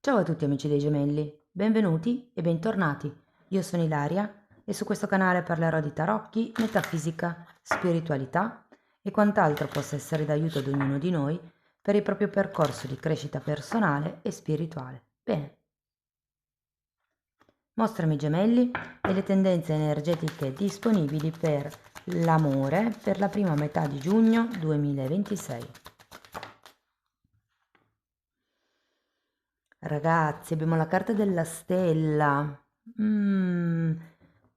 Ciao a tutti amici dei gemelli, benvenuti e bentornati. Io sono Ilaria e su questo canale parlerò di tarocchi, metafisica, spiritualità e quant'altro possa essere d'aiuto ad ognuno di noi per il proprio percorso di crescita personale e spirituale. Bene, mostrami gemelli e le tendenze energetiche disponibili per l'amore per la prima metà di giugno 2026. Ragazzi, abbiamo la carta della stella. Mm,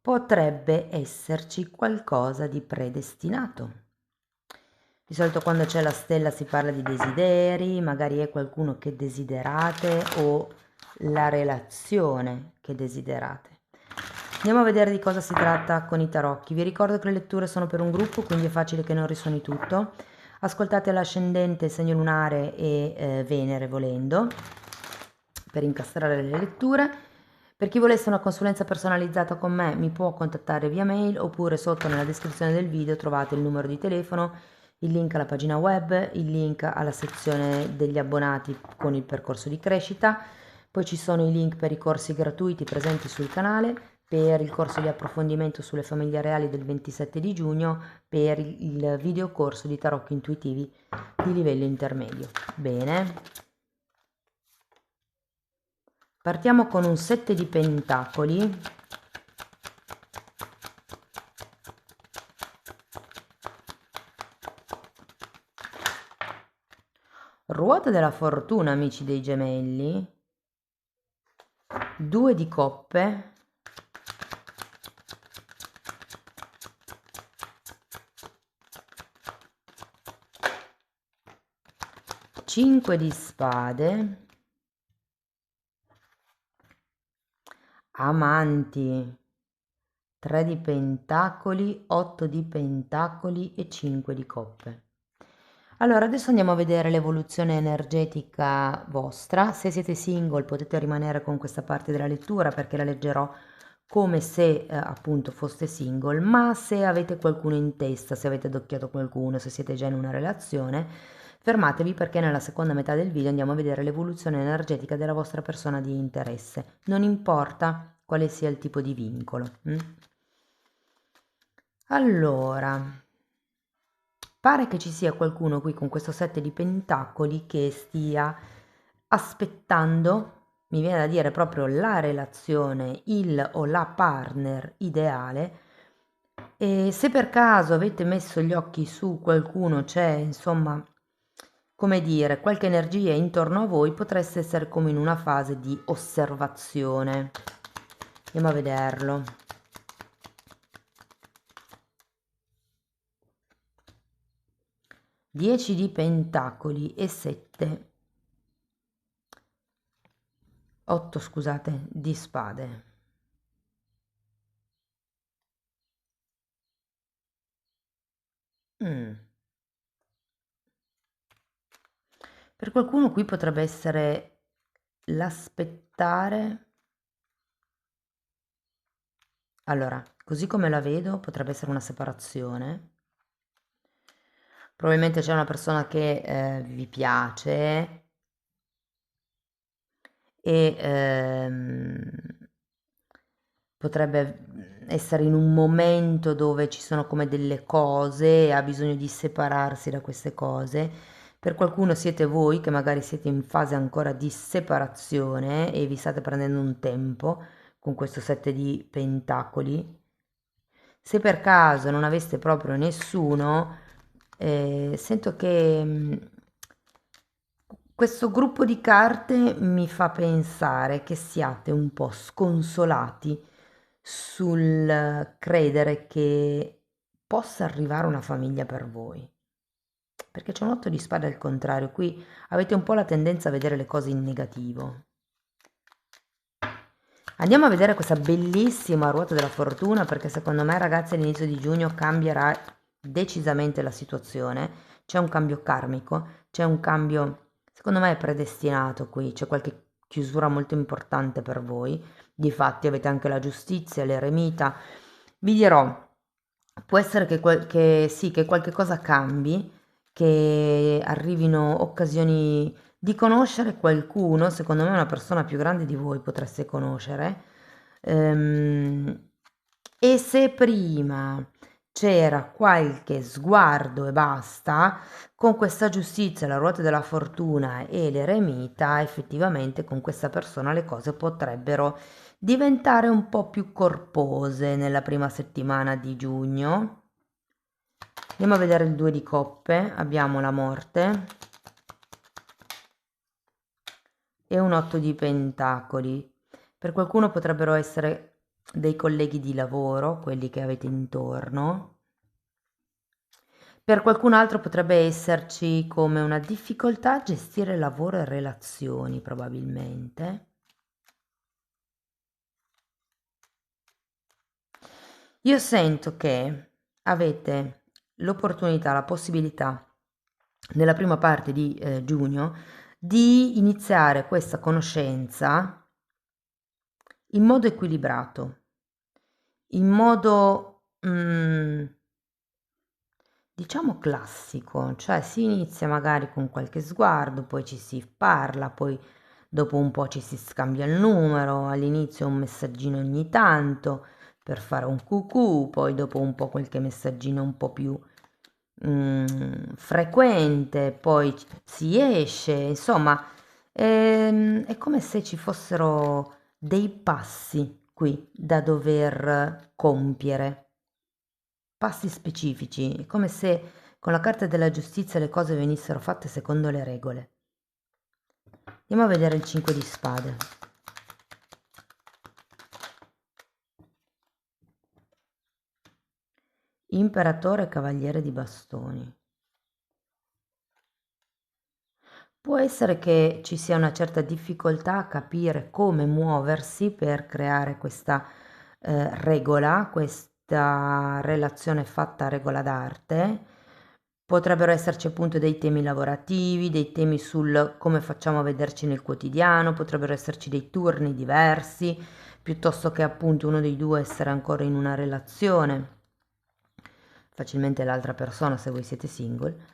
Potrebbe esserci qualcosa di predestinato. Di solito quando c'è la stella si parla di desideri, magari è qualcuno che desiderate o la relazione che desiderate. Andiamo a vedere di cosa si tratta con i tarocchi. Vi ricordo che le letture sono per un gruppo, quindi è facile che non risuoni tutto. Ascoltate l'ascendente, segno lunare e Venere volendo per incastrare le letture. Per chi volesse una consulenza personalizzata con me mi può contattare via mail oppure sotto nella descrizione del video trovate il numero di telefono, il link alla pagina web, il link alla sezione degli abbonati con il percorso di crescita, poi ci sono i link per i corsi gratuiti presenti sul canale, per il corso di approfondimento sulle famiglie reali del 27 di giugno, per il video corso di tarocchi intuitivi di livello intermedio. Bene. Partiamo con un 7 di pentacoli. Ruota della fortuna, amici dei gemelli. 2 di coppe. Cinque di spade. Amanti. 3 di pentacoli, 8 di pentacoli e 5 di coppe. Allora, adesso andiamo a vedere l'evoluzione energetica vostra. Se siete single potete rimanere con questa parte della lettura perché la leggerò come se appunto foste single, ma se avete qualcuno in testa, se avete adocchiato qualcuno, se siete già in una relazione, fermatevi perché nella seconda metà del video andiamo a vedere l'evoluzione energetica della vostra persona di interesse. Non importa quale sia il tipo di vincolo. Allora, pare che ci sia qualcuno qui con questo 7 di pentacoli che stia aspettando, mi viene da dire proprio la relazione, il o la partner ideale. E se per caso avete messo gli occhi su qualcuno, c'è insomma, come dire, qualche energia intorno a voi, potreste essere come in una fase di osservazione. Andiamo a vederlo. 10 di pentacoli e 7, 8 scusate, di spade. Per qualcuno qui potrebbe essere l'aspettare. Allora, così come la vedo, potrebbe essere una separazione. Probabilmente c'è una persona che vi piace e potrebbe essere in un momento dove ci sono come delle cose e ha bisogno di separarsi da queste cose. Per qualcuno siete voi che magari siete in fase ancora di separazione e vi state prendendo un tempo con questo 7 di pentacoli. Se per caso non aveste proprio nessuno, sento che questo gruppo di carte mi fa pensare che siate un po' sconsolati sul credere che possa arrivare una famiglia per voi. Perché c'è un 8 di spade al contrario, qui avete un po' la tendenza a vedere le cose in negativo. Andiamo a vedere questa bellissima ruota della fortuna perché secondo me ragazzi all'inizio di giugno cambierà decisamente la situazione, c'è un cambio karmico, c'è un cambio, secondo me è predestinato qui, c'è qualche chiusura molto importante per voi, difatti avete anche la giustizia, l'eremita, vi dirò, può essere che sì, che qualche cosa cambi, che arrivino occasioni di conoscere qualcuno, secondo me una persona più grande di voi potreste conoscere, e se prima c'era qualche sguardo e basta, con questa giustizia, la ruota della fortuna e l'eremita, effettivamente con questa persona le cose potrebbero diventare un po' più corpose nella prima settimana di giugno. Andiamo a vedere il 2 di coppe, abbiamo la morte e un 8 di pentacoli. Per qualcuno potrebbero essere dei colleghi di lavoro, quelli che avete intorno. Per qualcun altro potrebbe esserci come una difficoltà a gestire lavoro e relazioni, probabilmente. Io sento che avete l'opportunità, la possibilità, nella prima parte di giugno, di iniziare questa conoscenza in modo equilibrato, in modo diciamo classico, cioè si inizia magari con qualche sguardo, poi ci si parla, poi dopo un po' ci si scambia il numero, all'inizio un messaggino ogni tanto per fare un cucù, poi dopo un po' qualche messaggino un po' più frequente, poi si esce, insomma, è come se ci fossero dei passi qui da dover compiere, passi specifici, è come se con la carta della giustizia le cose venissero fatte secondo le regole. Andiamo a vedere il 5 di spade. Imperatore e cavaliere di bastoni. Può essere che ci sia una certa difficoltà a capire come muoversi per creare questa regola, questa relazione fatta a regola d'arte. Potrebbero esserci appunto dei temi lavorativi, dei temi sul come facciamo a vederci nel quotidiano, potrebbero esserci dei turni diversi, piuttosto che appunto uno dei due essere ancora in una relazione, facilmente l'altra persona se voi siete single.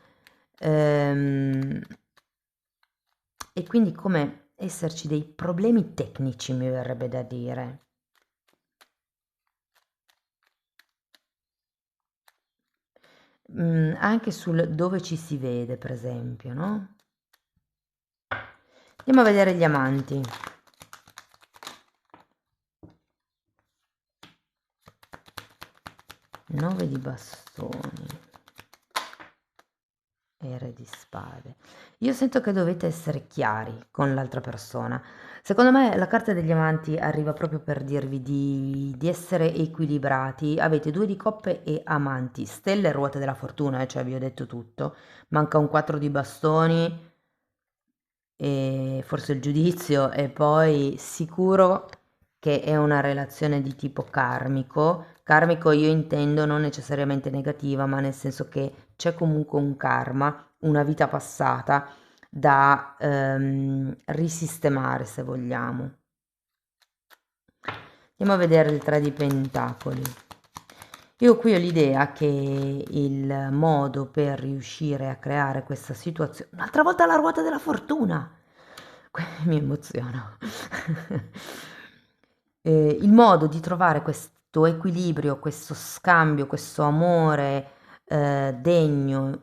E quindi come esserci dei problemi tecnici, mi verrebbe da dire. Anche sul dove ci si vede, per esempio, no? Andiamo a vedere gli amanti. Nove di bastoni e re di spade. Io sento che dovete essere chiari con l'altra persona. Secondo me la carta degli amanti arriva proprio per dirvi di essere equilibrati. Avete 2 di coppe e amanti, stelle e ruote della fortuna, cioè vi ho detto tutto. Manca un 4 di bastoni e forse il giudizio, e poi sicuro che è una relazione di tipo karmico. Karmico io intendo non necessariamente negativa, ma nel senso che c'è comunque un karma, una vita passata da risistemare, se vogliamo. Andiamo a vedere il 3 di pentacoli. Io qui ho l'idea che il modo per riuscire a creare questa situazione... Un'altra volta la ruota della fortuna! Mi emoziono. Il modo di trovare questo equilibrio, questo scambio, questo amore degno,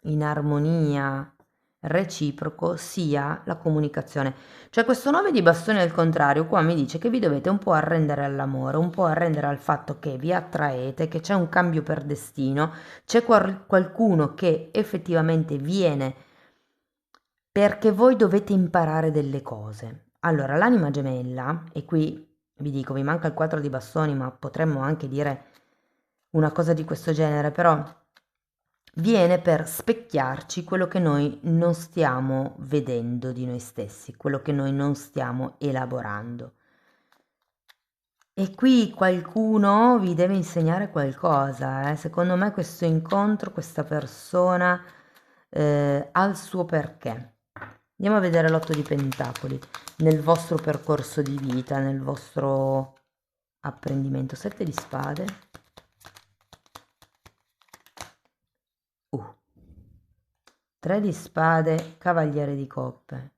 in armonia, reciproco, sia la comunicazione. Cioè questo 9 di bastoni al contrario qua mi dice che vi dovete un po' arrendere all'amore, un po' arrendere al fatto che vi attraete, che c'è un cambio per destino, c'è qualcuno che effettivamente viene perché voi dovete imparare delle cose. Allora, l'anima gemella, e qui vi dico, vi manca il 4 di bastoni, ma potremmo anche dire una cosa di questo genere, però viene per specchiarci quello che noi non stiamo vedendo di noi stessi, quello che noi non stiamo elaborando. E qui qualcuno vi deve insegnare qualcosa, eh. Secondo me questo incontro, questa persona ha il suo perché. Andiamo a vedere l'otto di pentacoli nel vostro percorso di vita, nel vostro apprendimento. 7 di spade. 3 di spade, cavaliere di coppe.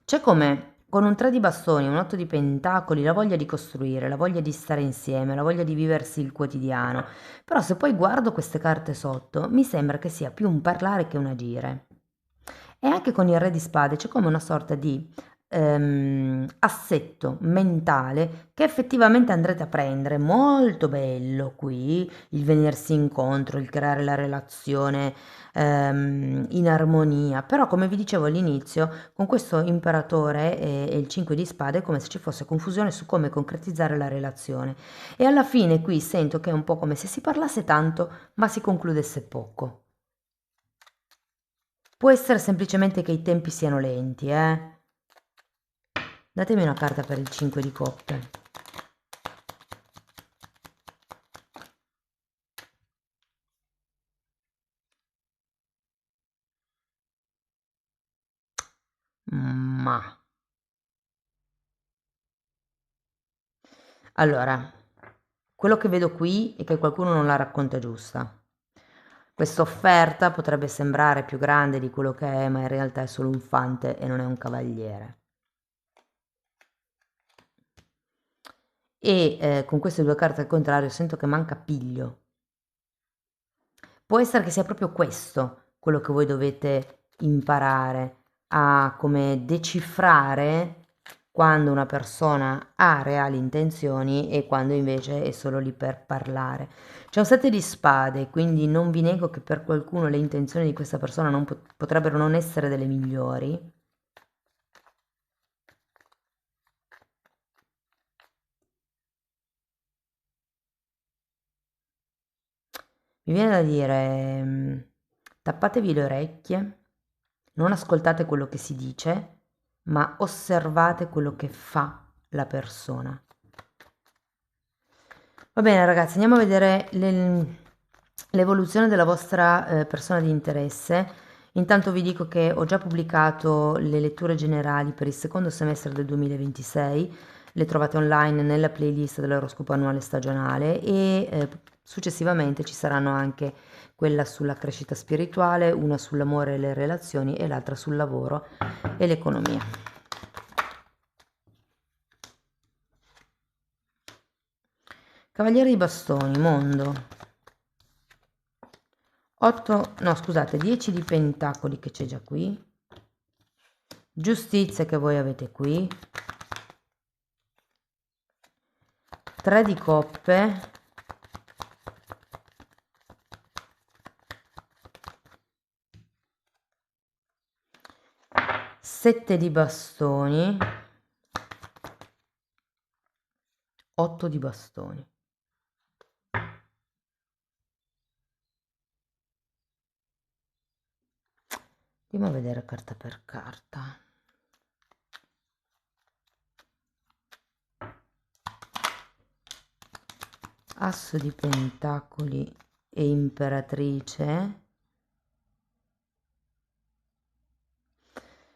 C'è come con un 3 di bastoni, un 8 di pentacoli, la voglia di costruire, la voglia di stare insieme, la voglia di viversi il quotidiano. Però se poi guardo queste carte sotto, mi sembra che sia più un parlare che un agire. E anche con il re di spade c'è come una sorta di assetto mentale che effettivamente andrete a prendere, molto bello qui, il venirsi incontro, il creare la relazione in armonia, però come vi dicevo all'inizio, con questo imperatore e il 5 di spade è come se ci fosse confusione su come concretizzare la relazione e alla fine qui sento che è un po' come se si parlasse tanto ma si concludesse poco. Può essere semplicemente che i tempi siano lenti, eh? Datemi una carta per il 5 di coppe. Ma allora, quello che vedo qui è che qualcuno non la racconta giusta. Questa offerta potrebbe sembrare più grande di quello che è, ma in realtà è solo un fante e non è un cavaliere. E con queste due carte al contrario sento che manca piglio. Può essere che sia proprio questo quello che voi dovete imparare a come decifrare quando una persona ha reali intenzioni e quando invece è solo lì per parlare. C'è un 7 di spade, quindi non vi nego che per qualcuno le intenzioni di questa persona non potrebbero non essere delle migliori. Mi viene da dire, tappatevi le orecchie, non ascoltate quello che si dice, ma osservate quello che fa la persona. Va bene ragazzi, andiamo a vedere l'evoluzione della vostra persona di interesse. Intanto vi dico che ho già pubblicato le letture generali per il secondo semestre del 2026, le trovate online nella playlist dell'oroscopo annuale stagionale e successivamente ci saranno anche quella sulla crescita spirituale, una sull'amore e le relazioni e l'altra sul lavoro e l'economia. Cavaliere di bastoni, mondo. 8, no scusate, 10 di pentacoli che c'è già qui. Giustizia che voi avete qui. 3 di coppe. 7 di bastoni. 8 di bastoni. Andiamo a vedere carta per carta. Asso di pentacoli e imperatrice.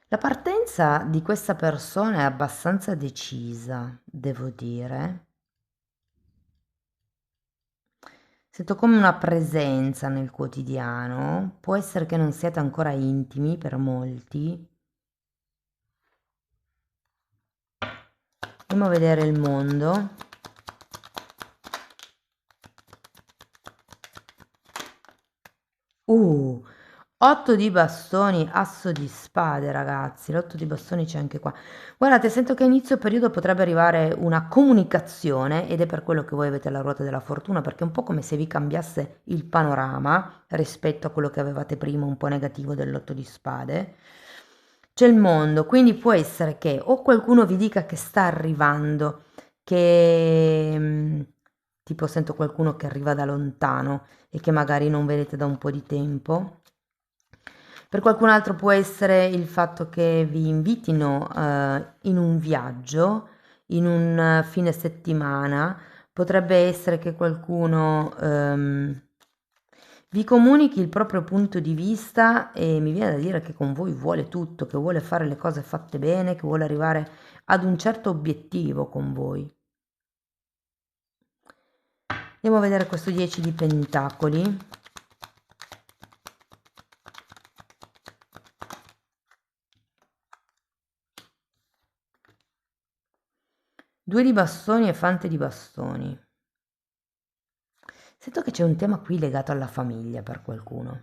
La partenza di questa persona è abbastanza decisa, devo dire. Sento come una presenza nel quotidiano, può essere che non siate ancora intimi per molti. Andiamo a vedere il mondo. Uh, 8 di bastoni, asso di spade ragazzi, l'8 di bastoni c'è anche qua. Guardate, sento che a inizio periodo potrebbe arrivare una comunicazione ed è per quello che voi avete la ruota della fortuna, perché è un po' come se vi cambiasse il panorama rispetto a quello che avevate prima, un po' negativo dell'8 di spade. C'è il mondo, quindi può essere che o qualcuno vi dica che sta arrivando, che tipo sento qualcuno che arriva da lontano e che magari non vedete da un po' di tempo. Per qualcun altro può essere il fatto che vi invitino in un viaggio, in un fine settimana. Potrebbe essere che qualcuno vi comunichi il proprio punto di vista e mi viene da dire che con voi vuole tutto, che vuole fare le cose fatte bene, che vuole arrivare ad un certo obiettivo con voi. Andiamo a vedere questo 10 di pentacoli. Due di bastoni e fante di bastoni. Sento che c'è un tema qui legato alla famiglia per qualcuno.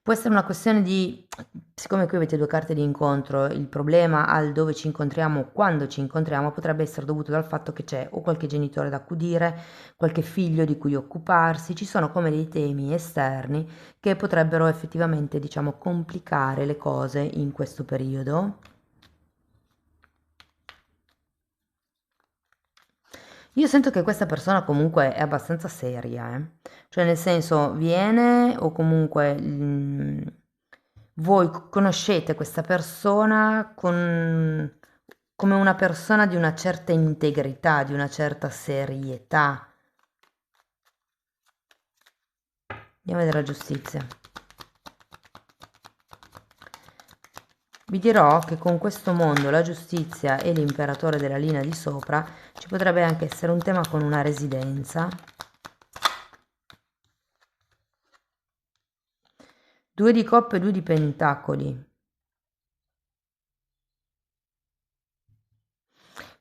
Può essere una questione di, siccome qui avete due carte di incontro, il problema al dove ci incontriamo, quando ci incontriamo, potrebbe essere dovuto dal fatto che c'è o qualche genitore da accudire, qualche figlio di cui occuparsi, ci sono come dei temi esterni che potrebbero effettivamente, diciamo, complicare le cose in questo periodo. Io sento che questa persona comunque è abbastanza seria, cioè nel senso viene o comunque voi conoscete questa persona come una persona di una certa integrità, di una certa serietà. Andiamo a vedere la giustizia. Vi dirò che con questo mondo, la giustizia e l'imperatore della linea di sopra, ci potrebbe anche essere un tema con una residenza. Due di coppe e due di pentacoli.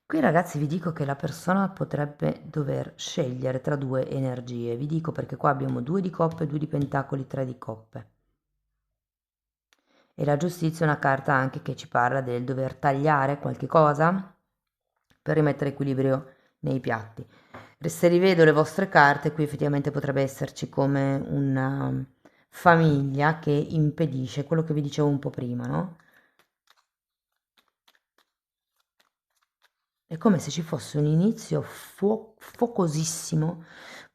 Qui ragazzi vi dico che la persona potrebbe dover scegliere tra due energie. Vi dico perché qua abbiamo due di coppe, due di pentacoli, tre di coppe. E la giustizia è una carta anche che ci parla del dover tagliare qualche cosa per rimettere equilibrio nei piatti. Se rivedo le vostre carte, qui effettivamente potrebbe esserci come una famiglia che impedisce quello che vi dicevo un po' prima, no? È come se ci fosse un inizio focosissimo,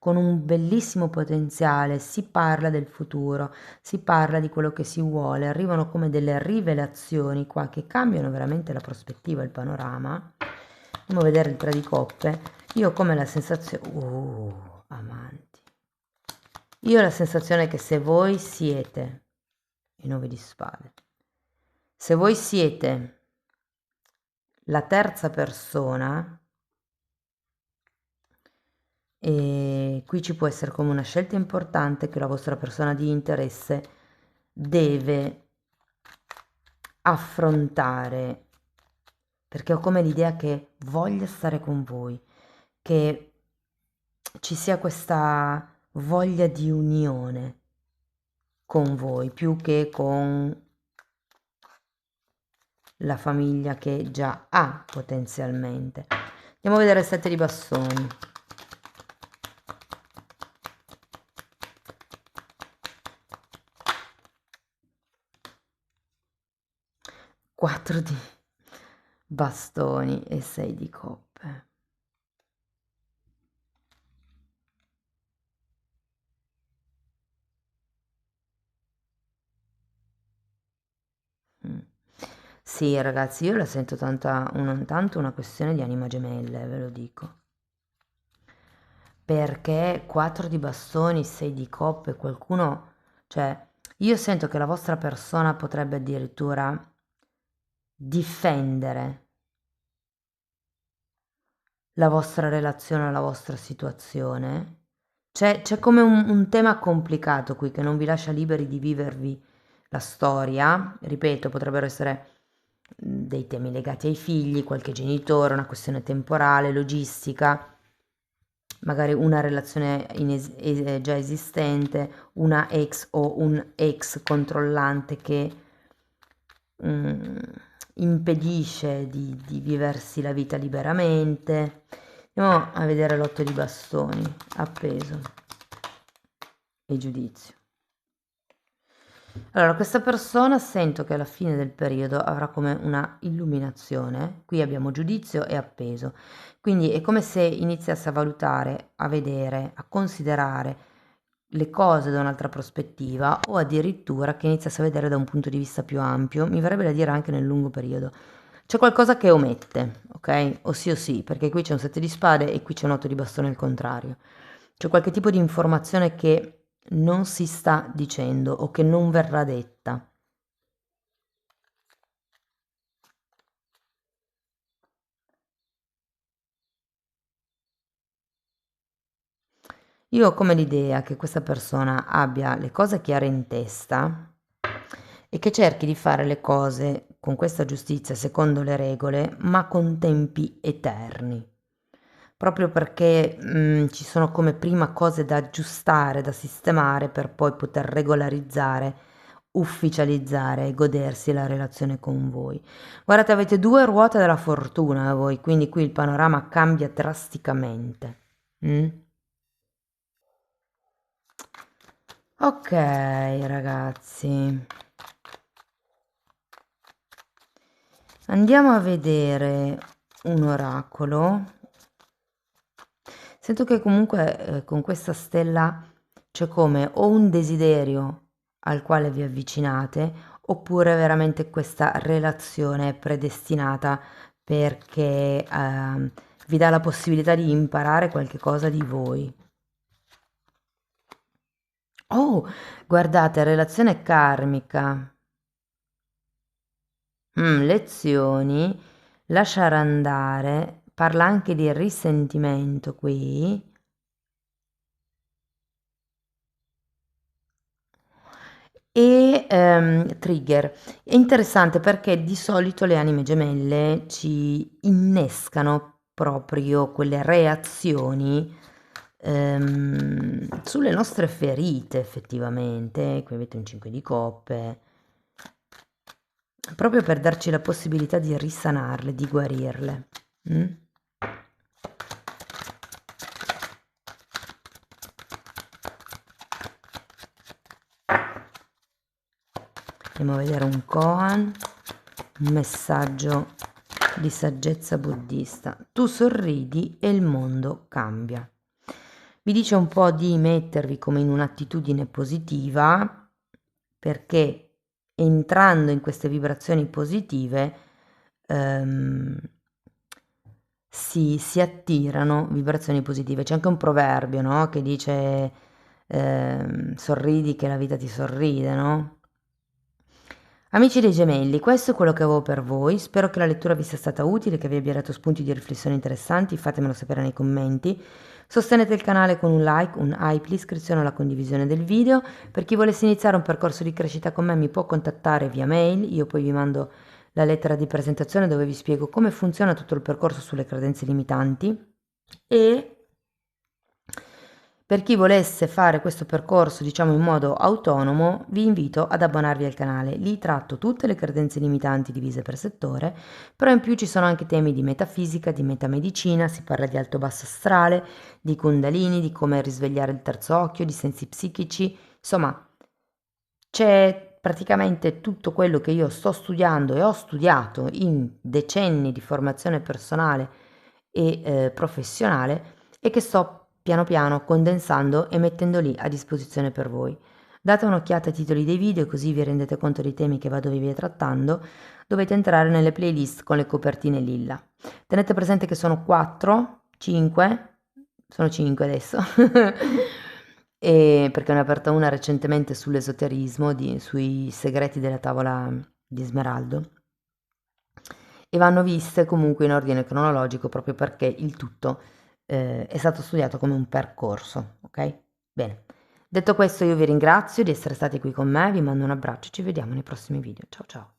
con un bellissimo potenziale, si parla del futuro, si parla di quello che si vuole, arrivano come delle rivelazioni qua che cambiano veramente la prospettiva, il panorama. Andiamo a vedere il 3 di coppe. Io ho come la sensazione... amanti. Io ho la sensazione che se voi siete... i 9 di spade. Se voi siete la terza persona, e qui ci può essere come una scelta importante che la vostra persona di interesse deve affrontare, perché ho come l'idea che voglia stare con voi, che ci sia questa voglia di unione con voi più che con la famiglia che già ha potenzialmente. Andiamo a vedere il 7 di bastoni. 4 di bastoni e 6 di coppe. Mm. Sì, ragazzi, io la sento tanto una questione di anima gemelle, ve lo dico. Perché 4 di bastoni, 6 di coppe, qualcuno, cioè, io sento che la vostra persona potrebbe addirittura difendere la vostra relazione, la vostra situazione. C'è come un tema complicato qui che non vi lascia liberi di vivervi la storia. Ripeto, potrebbero essere dei temi legati ai figli, qualche genitore, una questione temporale, logistica, magari una relazione già esistente, una ex o un ex controllante che mm, impedisce di viversi la vita liberamente. Andiamo a vedere l'otto di bastoni, appeso e giudizio. Allora, questa persona sento che alla fine del periodo avrà come una illuminazione. Qui abbiamo giudizio e appeso. Quindi è come se iniziasse a valutare, a vedere, a considerare le cose da un'altra prospettiva o addirittura che iniziasse a vedere da un punto di vista più ampio, mi verrebbe da dire anche nel lungo periodo. C'è qualcosa che omette, ok? O sì, perché qui c'è un 7 di spade e qui c'è un 8 di bastone al contrario. C'è qualche tipo di informazione che non si sta dicendo o che non verrà detta. Io ho come l'idea che questa persona abbia le cose chiare in testa e che cerchi di fare le cose con questa giustizia secondo le regole, ma con tempi eterni. Proprio perché ci sono come prima cose da aggiustare, da sistemare per poi poter regolarizzare, ufficializzare e godersi la relazione con voi. Guardate, avete due ruote della fortuna voi, quindi qui il panorama cambia drasticamente. Mm? Ok, ragazzi, andiamo a vedere un oracolo. Sento che comunque con questa stella c'è come o un desiderio al quale vi avvicinate, oppure veramente questa relazione è predestinata perché vi dà la possibilità di imparare qualche cosa di voi. Oh, guardate, relazione karmica. Lezioni, lasciare andare, parla anche di risentimento qui. E trigger. È interessante perché di solito le anime gemelle ci innescano proprio quelle reazioni sulle nostre ferite, effettivamente. Qui avete un 5 di coppe, proprio per darci la possibilità di risanarle, di guarirle. Mm? Andiamo a vedere un koan, un messaggio di saggezza buddista. Tu sorridi e il mondo cambia. Vi dice un po' di mettervi come in un'attitudine positiva, perché entrando in queste vibrazioni positive si attirano vibrazioni positive. C'è anche un proverbio, no? Che dice sorridi che la vita ti sorride, no? Amici dei gemelli, questo è quello che avevo per voi. Spero che la lettura vi sia stata utile, che vi abbia dato spunti di riflessione interessanti. Fatemelo sapere nei commenti. Sostenete il canale con un like, un hype, l'iscrizione o la condivisione del video. Per chi volesse iniziare un percorso di crescita con me mi può contattare via mail. Io poi vi mando la lettera di presentazione dove vi spiego come funziona tutto il percorso sulle credenze limitanti. E per chi volesse fare questo percorso, diciamo in modo autonomo, vi invito ad abbonarvi al canale. Lì tratto tutte le credenze limitanti divise per settore, però in più ci sono anche temi di metafisica, di metamedicina, si parla di alto-basso astrale, di kundalini, di come risvegliare il terzo occhio, di sensi psichici, insomma, c'è praticamente tutto quello che io sto studiando e ho studiato in decenni di formazione personale e professionale e che sto piano piano condensando e mettendo lì a disposizione per voi. Date un'occhiata ai titoli dei video così vi rendete conto dei temi che vado via trattando. Dovete entrare nelle playlist con le copertine lilla. Tenete presente che sono 4, 5, sono 5 adesso, e perché ne ho aperta una recentemente sull'esoterismo, sui segreti della tavola di Smeraldo, e vanno viste comunque in ordine cronologico proprio perché il tutto è stato studiato come un percorso, ok? Bene, detto questo io vi ringrazio di essere stati qui con me, vi mando un abbraccio, ci vediamo nei prossimi video, ciao ciao!